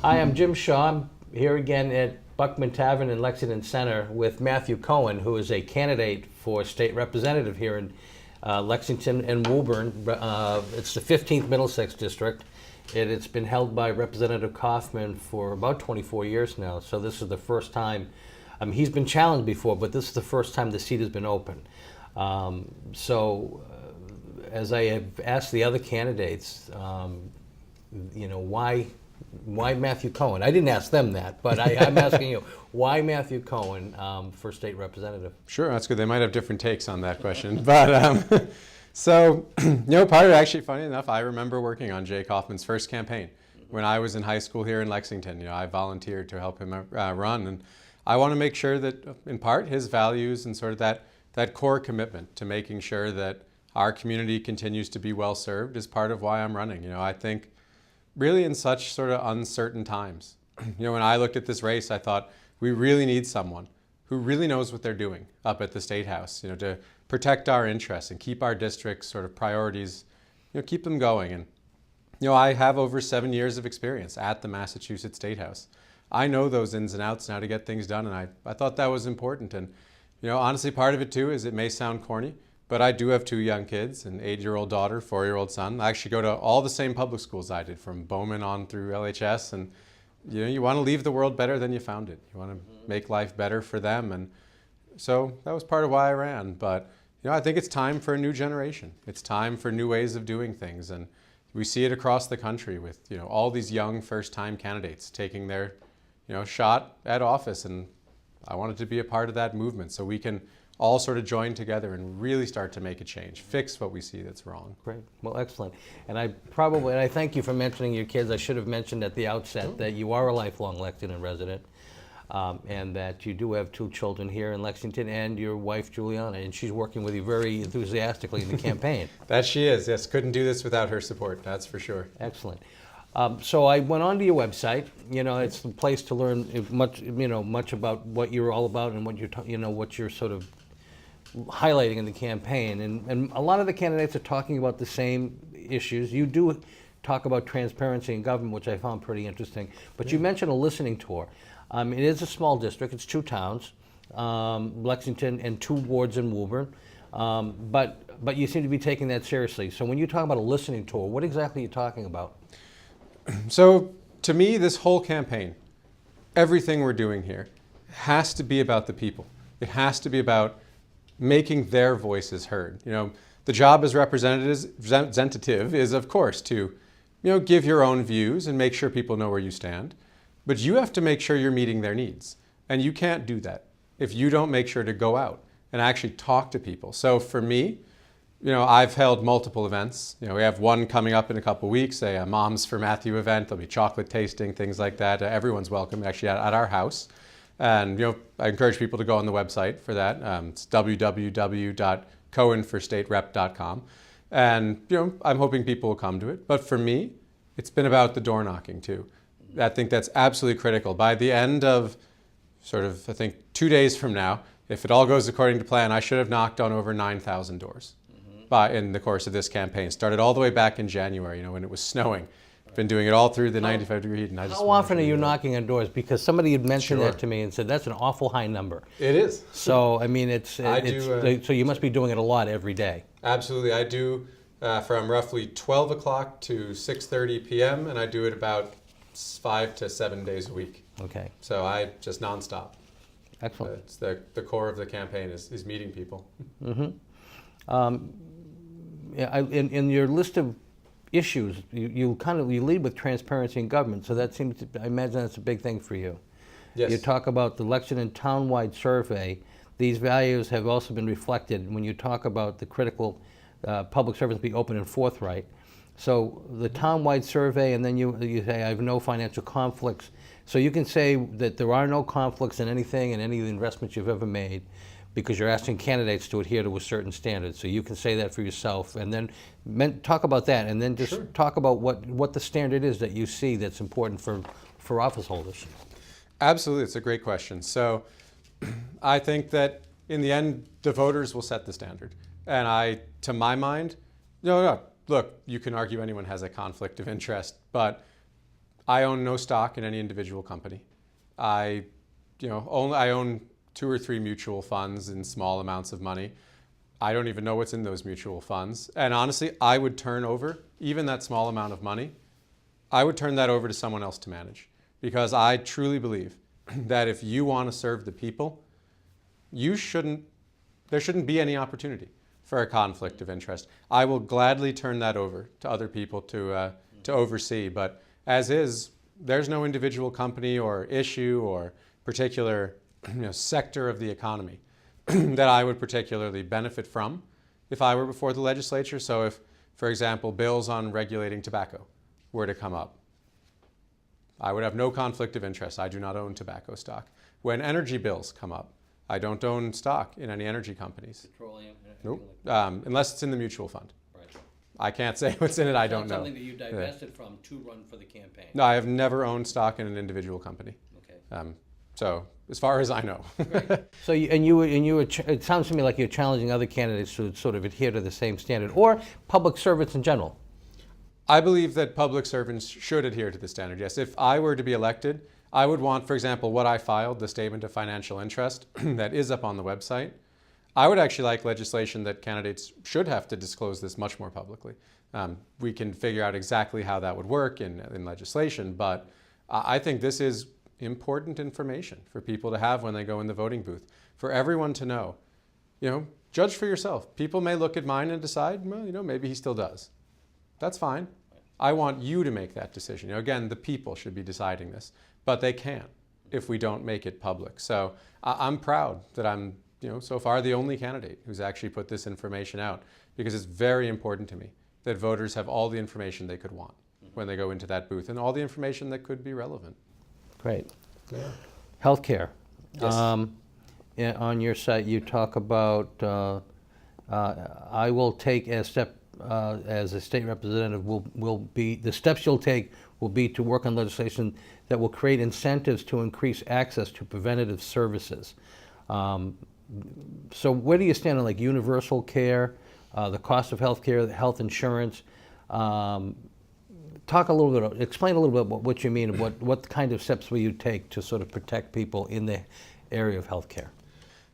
Hi, I'm Jim Shaw. I'm here again at Buckman Tavern in Lexington Center with Matthew Cohen, who is a candidate for state representative here in Lexington and Woburn. It's the 15th Middlesex District. It's been held by Representative Kaufman for about 24 years now, so this is the first time. He's been challenged before, but this is the first time the seat has been open. As I have asked the other candidates, why Matthew Cohen? I didn't ask them that, but I'm asking you, why Matthew Cohen for state representative? Sure, that's good. They might have different takes on that question. But part of it, actually, funny enough, I remember working on Jay Kaufman's first campaign when I was in high school here in Lexington. I volunteered to help him run, and I want to make sure that, in part, his values and sort of that core commitment to making sure that our community continues to be well served is part of why I'm running. I think really in such sort of uncertain times. When I looked at this race, I thought we really need someone who really knows what they're doing up at the State House, to protect our interests and keep our district's sort of priorities, keep them going. And, I have over 7 years of experience at the Massachusetts State House. I know those ins and outs and how to get things done, and I thought that was important. And, honestly, part of it too is it may sound corny, but I do have 2 young kids, an 8-year-old daughter, 4-year-old son. I actually go to all the same public schools I did, from Bowman on through LHS. And you want to leave the world better than you found it. You want to make life better for them. And so that was part of why I ran. But I think it's time for a new generation. It's time for new ways of doing things. And we see it across the country with all these young first-time candidates taking their shot at office. And I wanted to be a part of that movement so we can all sort of join together and really start to make a change, fix what we see that's wrong. Great. Well, excellent. And I thank you for mentioning your kids. I should have mentioned at the outset that you are a lifelong Lexington resident, and that you do have 2 children here in Lexington, and your wife, Juliana, and she's working with you very enthusiastically in the campaign. That she is, yes. Couldn't do this without her support, that's for sure. Excellent. So I went onto your website. It's the place to learn much about what you're all about and what what you're sort of highlighting in the campaign. And a lot of the candidates are talking about the same issues. You do talk about transparency in government, which I found pretty interesting. But you mentioned a listening tour. It is a small district. It's 2 towns, Lexington, and 2 wards in Woburn. But you seem to be taking that seriously. So when you talk about a listening tour, what exactly are you talking about? So to me, this whole campaign, everything we're doing here, has to be about the people. It has to be about making their voices heard. The job as representative is, of course, to give your own views and make sure people know where you stand. But you have to make sure you're meeting their needs. And you can't do that if you don't make sure to go out and actually talk to people. So for me, I've held multiple events. We have one coming up in a couple weeks, a Moms for Matthew event. There'll be chocolate tasting, things like that. Everyone's welcome, actually, at our house. And I encourage people to go on the website for that. It's www.cohenforstaterep.com. And I'm hoping people will come to it. But for me, it's been about the door knocking too. I think that's absolutely critical. By the end of I think 2 days from now, if it all goes according to plan, I should have knocked on over 9,000 doors in the course of this campaign. Started all the way back in January, when it was snowing. Been doing it all through the 95-degree heat. And how often are you knocking on doors? Because somebody had mentioned that to me and said that's an awful high number. It is. So so you must be doing it a lot every day. Absolutely, I do from roughly 12 o'clock to 6:30 p.m. and I do it about 5 to 7 days a week. Okay. So I just nonstop. Excellent. It's the core of the campaign is meeting people. Mm-hmm. In your list of issues, you lead with transparency in government, so that I imagine that's a big thing for you. Yes. You talk about the Lexington town-wide survey. These values have also been reflected when you talk about the critical public service be open and forthright. So the town-wide survey, and then you say I have no financial conflicts. So you can say that there are no conflicts in anything in any of the investments you've ever made, because you're asking candidates to adhere to a certain standard. So you can say that for yourself, and then talk about that, and then just talk about what the standard is that you see that's important for office holders. Absolutely, it's a great question. So I think that in the end, the voters will set the standard. And to my mind, no, look, you can argue anyone has a conflict of interest, but I own no stock in any individual company. I own 2 or 3 mutual funds in small amounts of money. I don't even know what's in those mutual funds. And honestly, I would turn over even that small amount of money. I would turn that over to someone else to manage, because I truly believe that if you want to serve the people, there shouldn't be any opportunity for a conflict of interest. I will gladly turn that over to other people to oversee, but as is, there's no individual company or issue or particular sector of the economy that I would particularly benefit from if I were before the legislature. So if, for example, bills on regulating tobacco were to come up, I would have no conflict of interest. I do not own tobacco stock. When energy bills come up, I don't own stock in any energy companies. Petroleum? Nope. Unless it's in the mutual fund. Right. I can't say what's in it. I don't It's know. something that you divested from to run for the campaign. No, I have never owned stock in an individual company. Okay. So as far as I know. Right. So it sounds to me like you're challenging other candidates to sort of adhere to the same standard, or public servants in general. I believe that public servants should adhere to the standard, yes. If I were to be elected, I would want, for example, what I filed, the statement of financial interest that is up on the website. I would actually like legislation that candidates should have to disclose this much more publicly. We can figure out exactly how that would work in legislation, but I think this is important information for people to have when they go in the voting booth, for everyone to know. Judge for yourself. People may look at mine and decide, well, maybe he still does. That's fine. I want you to make that decision. Again, the people should be deciding this, but they can't if we don't make it public. So I'm proud that I'm, so far the only candidate who's actually put this information out, because it's very important to me that voters have all the information they could want when they go into that booth, and all the information that could be relevant. Great. Yeah. Healthcare. Yes. On your site, you talk about I will take a step as a state representative. Will be the steps you'll take will be to work on legislation that will create incentives to increase access to preventative services. So where do you stand on universal care, the cost of health care, health insurance? Explain a little bit what you mean, what kind of steps will you take to sort of protect people in the area of healthcare?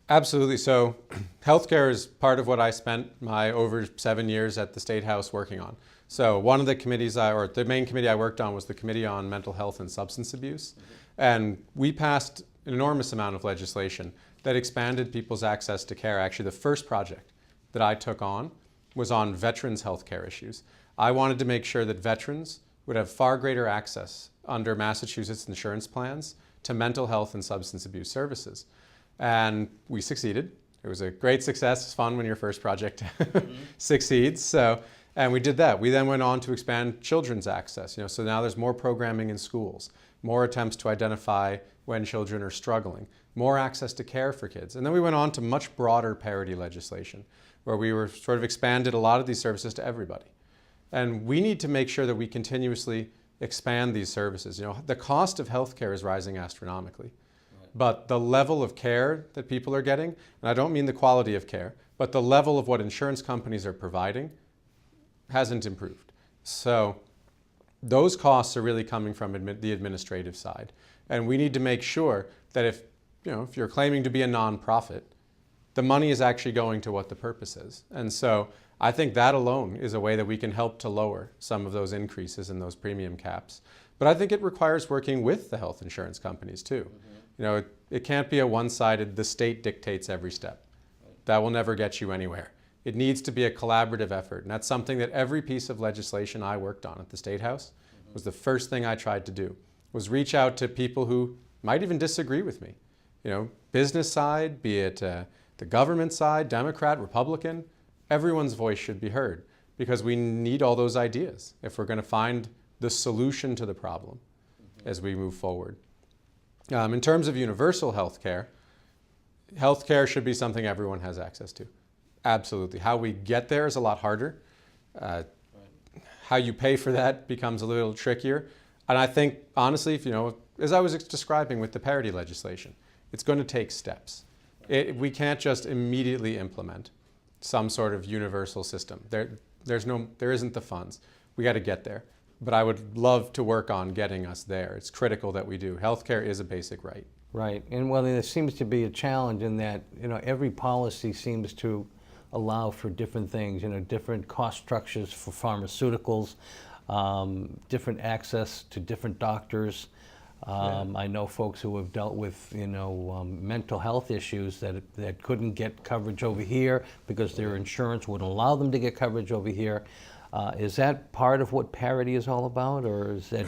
Absolutely. So healthcare is part of what I spent my over 7 years at the State House working on. So one of the committees, the main committee I worked on was the Committee on Mental Health and Substance Abuse. And we passed an enormous amount of legislation that expanded people's access to care. Actually, the first project that I took on was on veterans' healthcare issues. I wanted to make sure that veterans would have far greater access under Massachusetts insurance plans to mental health and substance abuse services. And we succeeded. It was a great success. It's fun when your first project succeeds. And we did that. We then went on to expand children's access. So now there's more programming in schools, more attempts to identify when children are struggling, more access to care for kids. And then we went on to much broader parity legislation, where we were sort of expanded a lot of these services to everybody. And we need to make sure that we continuously expand these services. The cost of healthcare is rising astronomically. But the level of care that people are getting, and I don't mean the quality of care, but the level of what insurance companies are providing hasn't improved. So those costs are really coming from the administrative side. And we need to make sure that if you're claiming to be a nonprofit, the money is actually going to what the purpose is. And so I think that alone is a way that we can help to lower some of those increases in those premium caps. But I think it requires working with the health insurance companies too. It can't be a one-sided, the state dictates every step. That will never get you anywhere. It needs to be a collaborative effort. And that's something that every piece of legislation I worked on at the State House was the first thing I tried to do, was reach out to people who might even disagree with me. Business side, be it the government side, Democrat, Republican, everyone's voice should be heard, because we need all those ideas if we're going to find the solution to the problem as we move forward. In terms of universal healthcare should be something everyone has access to. Absolutely. How we get there is a lot harder. How you pay for that becomes a little trickier. And I think, honestly, as I was describing with the parity legislation, it's going to take steps. We can't just immediately implement some sort of universal system. There isn't the funds. We got to get there. but I would love to work on getting us there. It's critical that we do. Healthcare is a basic right. Right, and well, there seems to be a challenge in that, every policy seems to allow for different things, different cost structures for pharmaceuticals, different access to different doctors. I know folks who have dealt with, mental health issues that couldn't get coverage over here because their insurance wouldn't allow them to get coverage over here. Is that part of what parity is all about, or is that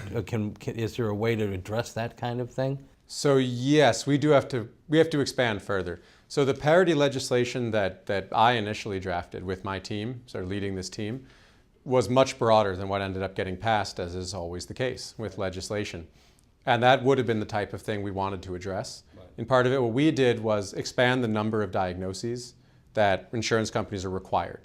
is there a way to address that kind of thing? So yes, we have to expand further. So the parity legislation that I initially drafted with my team, sort of leading this team, was much broader than what ended up getting passed, as is always the case with legislation. And that would have been the type of thing we wanted to address. Right. And part of it, what we did was expand the number of diagnoses that insurance companies are required.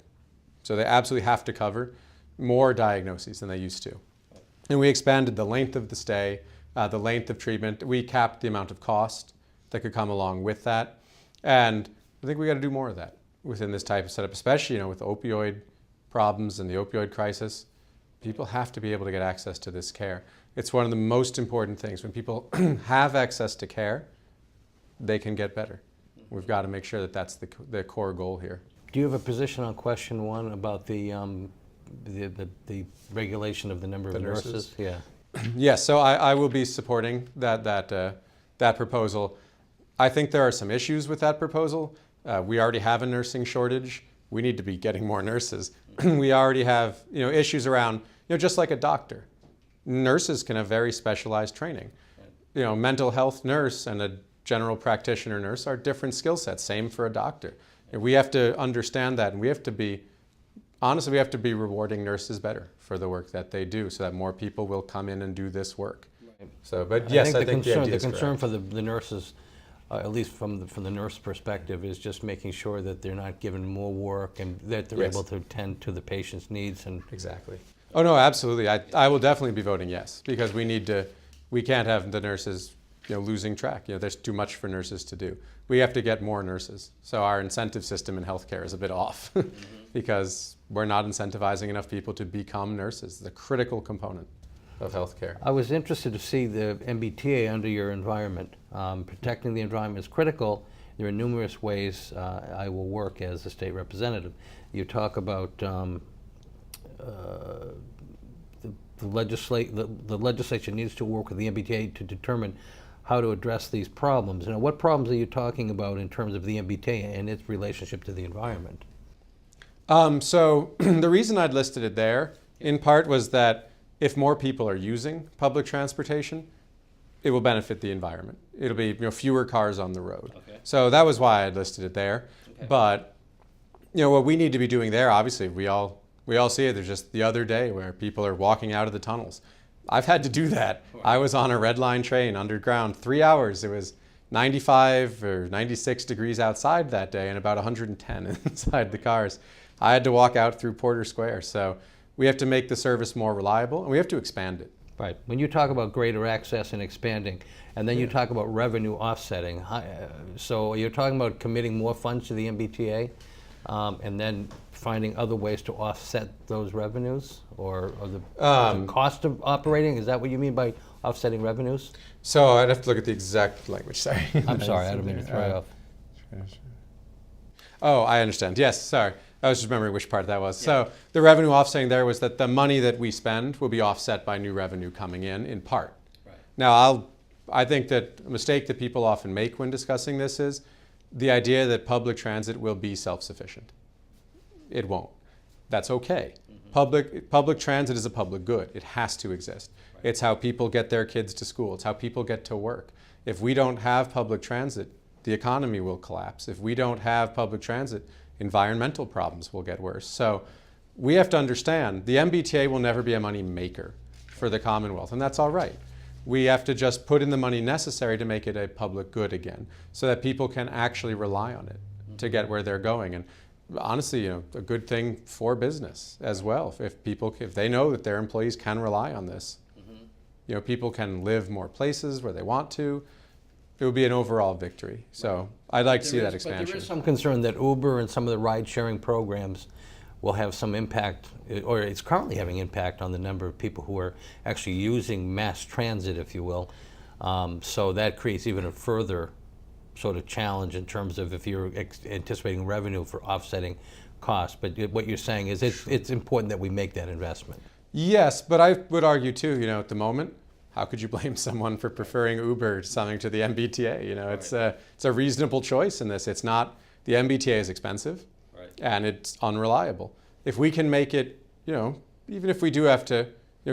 So they absolutely have to cover more diagnoses than they used to. Right. And we expanded the length of the stay, the length of treatment. We capped the amount of cost that could come along with that. And I think we got to do more of that within this type of setup, especially with opioid problems and the opioid crisis. People have to be able to get access to this care. It's one of the most important things. When people have access to care, they can get better. We've got to make sure that that's the core goal here. Do you have a position on question 1 about the regulation of the number of nurses? Yeah. Yes, so I will be supporting that proposal. I think there are some issues with that proposal. We already have a nursing shortage. We need to be getting more nurses. We already have issues around just like a doctor. Nurses can have very specialized training. Mental health nurse and a general practitioner nurse are different skill sets. Same for a doctor. And we have to understand that, and we have to be rewarding nurses better for the work that they do, so that more people will come in and do this work. Right. So, but yes, I think the concern for the nurses, at least from the nurse perspective, is just making sure that they're not given more work and that they're able to tend to the patient's needs. And exactly. Oh no, absolutely. I will definitely be voting yes, because we can't have the nurses losing track. There's too much for nurses to do. We have to get more nurses. So our incentive system in healthcare is a bit off because we're not incentivizing enough people to become nurses. It's a critical component of healthcare. I was interested to see the MBTA under your environment. Protecting the environment is critical. There are numerous ways I will work as a state representative. You talk about the legislature needs to work with the MBTA to determine how to address these problems. What problems are you talking about in terms of the MBTA and its relationship to the environment? So the reason I'd listed it there, in part, was that if more people are using public transportation, it will benefit the environment. It'll be fewer cars on the road. Okay. So that was why I listed it there. Okay. But what we need to be doing there, obviously, we all see it. There's just the other day where people are walking out of the tunnels. I've had to do that. I was on a red line train underground 3 hours. It was 95 or 96 degrees outside that day and about 110 inside the cars. I had to walk out through Porter Square. So we have to make the service more reliable, and we have to expand it. Right. When you talk about greater access and expanding, and then you talk about revenue offsetting, so you're talking about committing more funds to the MBTA and then finding other ways to offset those revenues, or the cost of operating? Is that what you mean by offsetting revenues? So I'd have to look at the exact language, sorry. I'm sorry, I don't mean to throw you off. Oh, I understand. Yes, sorry. I was just remembering which part that was. Yeah. So the revenue offsetting there was that the money that we spend will be offset by new revenue coming in part. Right. Now, I think that a mistake that people often make when discussing this is the idea that public transit will be self-sufficient. It won't. That's okay. Mm-hmm. Public transit is a public good. It has to exist. Right. It's how people get their kids to school. It's how people get to work. If we don't have public transit, the economy will collapse. If we don't have public transit, environmental problems will get worse. So we have to understand the MBTA will never be a money maker for the Commonwealth, and that's all right. We have to just put in the money necessary to make it a public good again, so that people can actually rely on it to get where they're going. And honestly, a good thing for business as well. If they know that their employees can rely on this, people can live more places where they want to. It would be an overall victory. So I'd like to see that expansion. But there is some concern that Uber and some of the ride-sharing programs will have some impact, or it's currently having impact on the number of people who are actually using mass transit, if you will. So that creates even a further sort of challenge in terms of if you're anticipating revenue for offsetting costs. But what you're saying is it's important that we make that investment. Yes, but I would argue too, at the moment, how could you blame someone for preferring Uber to something to the MBTA? Right. It's a reasonable choice in this. It's not, the MBTA is expensive, Right. and it's unreliable. If we can make it, even if we do have to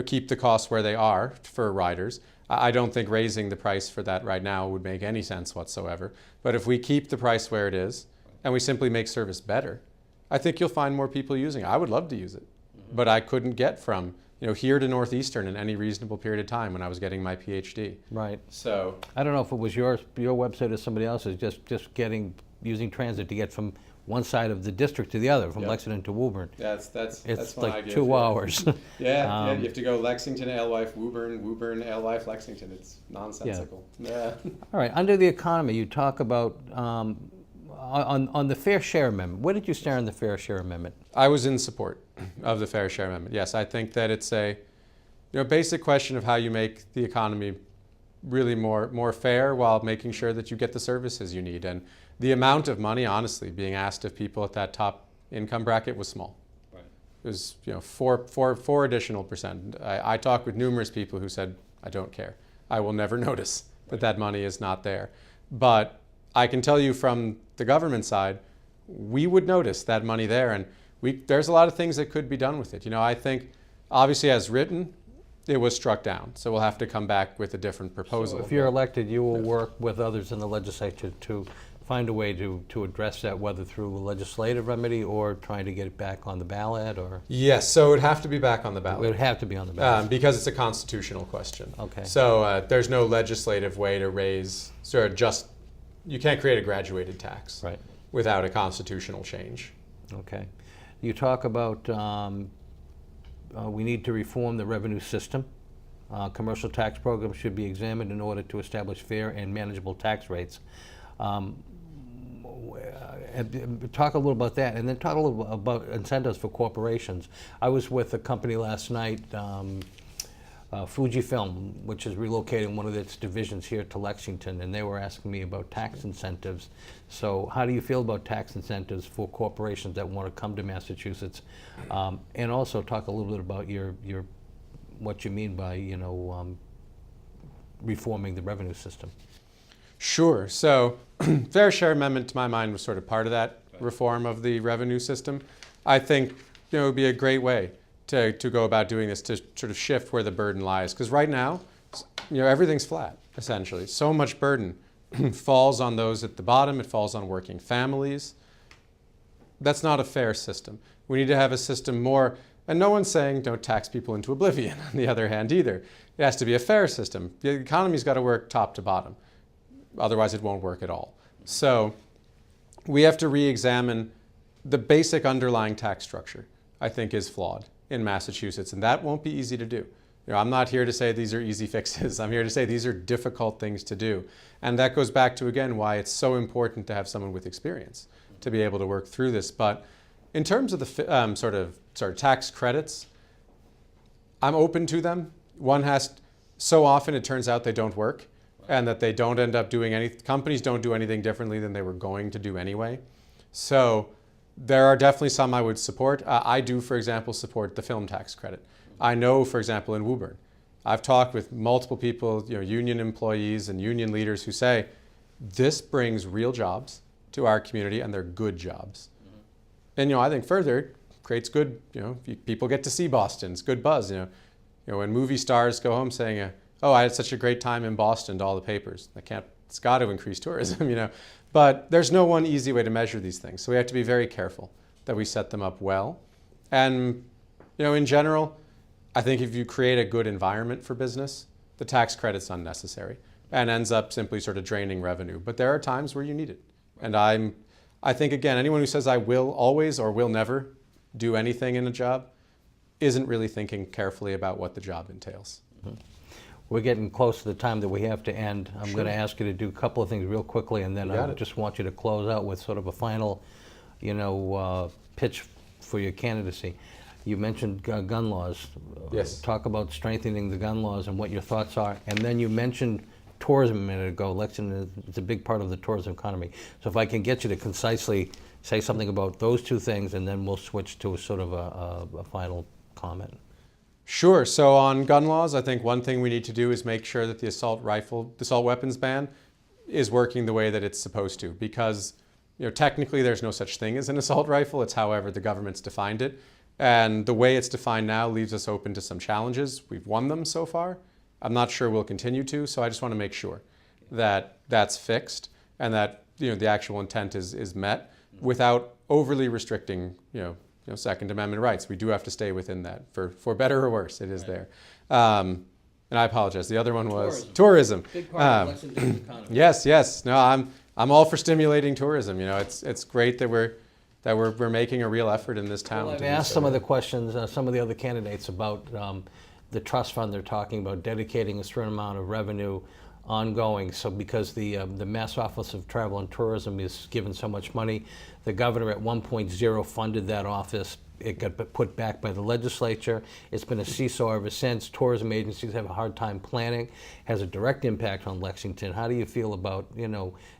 keep the costs where they are for riders, I don't think raising the price for that right now would make any sense whatsoever. But if we keep the price where it is and we simply make service better, I think you'll find more people using it. I would love to use it, but I couldn't get from here to Northeastern in any reasonable period of time when I was getting my PhD. Right. So I don't know if it was your website or somebody else's, just using transit to get from one side of the district to the other, from Yep. Lexington to Woburn. that's It's one like idea, 2 hours. Yeah, you have to go Lexington, Alewife, Woburn, Woburn, Alewife, Lexington. It's nonsensical. Yeah. All right, under the economy, you talk about, on the Fair Share Amendment. Where did you stand on the Fair Share Amendment? I was in support of the Fair Share Amendment. Yes, I think that it's a basic question of how you make the economy really more fair while making sure that you get the services you need. And the amount of money, honestly, being asked of people at that top income bracket was small. Right. It was 4 additional percent. I talked with numerous people who said, I don't care. I will never notice that money is not there. But I can tell you from the government side, we would notice that money there, and there's a lot of things that could be done with it. I think, obviously, as written, it was struck down. So we'll have to come back with a different proposal. So if you're elected, you will work with others in the legislature to find a way to address that, whether through a legislative remedy or trying to get it back on the ballot, or? Yes, so it would have to be back on the It ballot. would have to be on the ballot. Because it's a constitutional question. Okay. So there's no legislative way to raise, you can't create a graduated tax Right. without a constitutional change. Okay. You talk about we need to reform the revenue system. Commercial tax programs should be examined in order to establish fair and manageable tax rates. Talk a little about that, and then talk a little about incentives for corporations. I was with a company last night, Fujifilm, which is relocating one of its divisions here to Lexington, and they were asking me about tax incentives. So how do you feel about tax incentives for corporations that want to come to Massachusetts? And also talk a little bit about what you mean by reforming the revenue system. Sure. So Fair Share Amendment, to my mind, was sort of part of that reform of the revenue system. I think it would be a great way to go about doing this, to sort of shift where the burden lies. Because right now, everything's flat, essentially. So much burden falls on those at the bottom. It falls on working families. That's not a fair system. We need to have a system more, and no one's saying don't tax people into oblivion, on the other hand, either. It has to be a fair system. The economy's got to work top to bottom. Otherwise, it won't work at all. So we have to re-examine the basic underlying tax structure, I think, is flawed in Massachusetts, and that won't be easy to do. I'm not here to say these are easy fixes. I'm here to say these are difficult things to do. And that goes back to, again, why it's so important to have someone with experience to be able to work through this. But in terms of the sort of tax credits, I'm open to them. So often it turns out they don't work, and that they don't end up doing companies don't do anything differently than they were going to do anyway. So there are definitely some I would support. I do, for example, support the film tax credit. I know, for example, in Woburn, I've talked with multiple people, union employees and union leaders who say, this brings real jobs to our community, and they're good jobs. And I think further, it creates good, people get to see Boston. It's good buzz. When movie stars go home saying, oh, I had such a great time in Boston to all the papers. It's got to increase tourism, But there's no one easy way to measure these things. So we have to be very careful that we set them up well. And, in general, I think if you create a good environment for business, the tax credit's unnecessary and ends up simply sort of draining revenue. But there are times where you need it. And I think, again, anyone who says I will always or will never do anything in a job isn't really thinking carefully about what the job entails. Mm-hmm. We're getting close to the time that we have to end. I'm going to ask you to do a couple of things real quickly, and then I just want you to close out with sort of a final, pitch for your candidacy. You mentioned gun laws. Yes. Talk about strengthening the gun laws and what your thoughts are. And then you mentioned tourism a minute ago. Lexington is a big part of the tourism economy. So if I can get you to concisely say something about those two things, and then we'll switch to a sort of a final comment. Sure. So on gun laws, I think one thing we need to do is make sure that the assault weapons ban is working the way that it's supposed to, because technically there's no such thing as an assault rifle. It's however the government's defined it. And the way it's defined now leaves us open to some challenges. We've won them so far. I'm not sure we'll continue to, so I just want to make sure that that's fixed and that the actual intent is met without overly restricting Second Amendment rights. We do have to stay within that for better or worse. It is there. And I apologize. The other one was tourism. Big part of Lexington's economy. Yes. No, I'm all for stimulating tourism. It's great that we're making a real effort in this town. Well, I've asked some of the questions, some of the other candidates about the trust fund they're talking about, dedicating a certain amount of revenue ongoing. So because the Mass Office of Travel and Tourism is given so much money, the governor at 1.0 funded that office. It got put back by the legislature. It's been a seesaw ever since. Tourism agencies have a hard time planning. Has a direct impact on Lexington. How do you feel about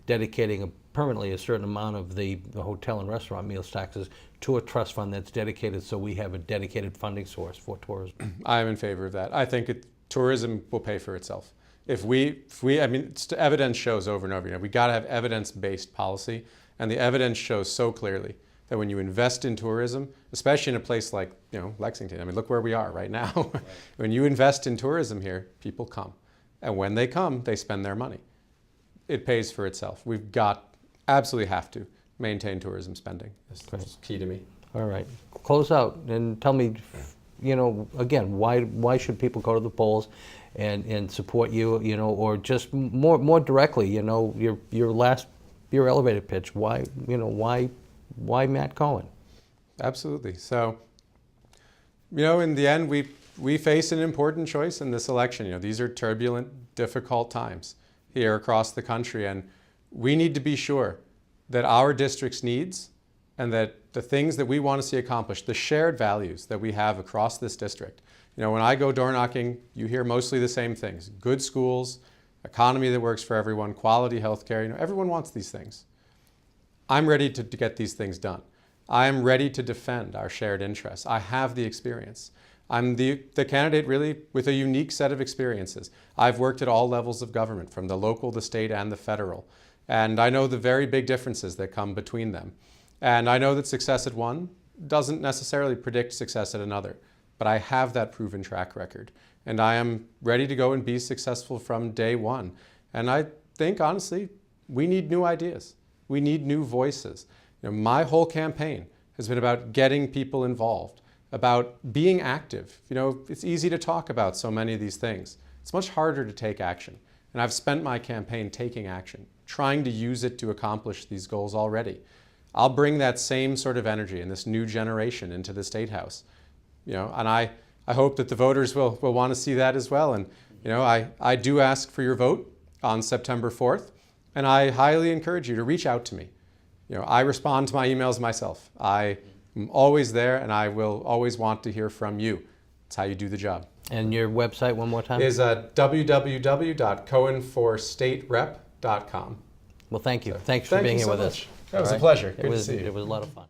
dedicating permanently a certain amount of the hotel and restaurant meals taxes to a trust fund that's dedicated, so we have a dedicated funding source for tourism? I'm in favor of that. I think tourism will pay for itself. Evidence shows over and over. We got to have evidence-based policy, and the evidence shows so clearly that when you invest in tourism, especially in a place like Lexington, look where we are right now. Right. When you invest in tourism here, people come, and when they come, they spend their money. It pays for itself. We've absolutely have to maintain tourism spending. That's key to me. All right, close out and tell me, again, why should people go to the polls and support you, or just more directly, your elevator pitch. Why Matt Cohen? Absolutely. So, in the end, we face an important choice in this election. These are turbulent, difficult times here across the country, and we need to be sure that our district's needs and that the things that we want to see accomplished, the shared values that we have across this district. When I go door knocking, you hear mostly the same things: good schools, economy that works for everyone, quality health care. Everyone wants these things. I'm ready to get these things done. I am ready to defend our shared interests. I have the experience. I'm the candidate really with a unique set of experiences. I've worked at all levels of government, from the local, the state, and the federal. And I know the very big differences that come between them. And I know that success at one doesn't necessarily predict success at another. But I have that proven track record. And I am ready to go and be successful from day one. And I think, honestly, we need new ideas. We need new voices. My whole campaign has been about getting people involved, about being active. It's easy to talk about so many of these things. It's much harder to take action. And I've spent my campaign taking action, trying to use it to accomplish these goals already. I'll bring that same sort of energy and this new generation into the State House. And I hope that the voters will want to see that as well. And I do ask for your vote on September 4th. And I highly encourage you to reach out to me. I respond to my emails myself. I am always there, and I will always want to hear from you. It's how you do the job. And your website, one more time? Is www.cohenforstaterep.com. Well, thank you. Thanks for being here with us. It was a pleasure. It was a lot of fun.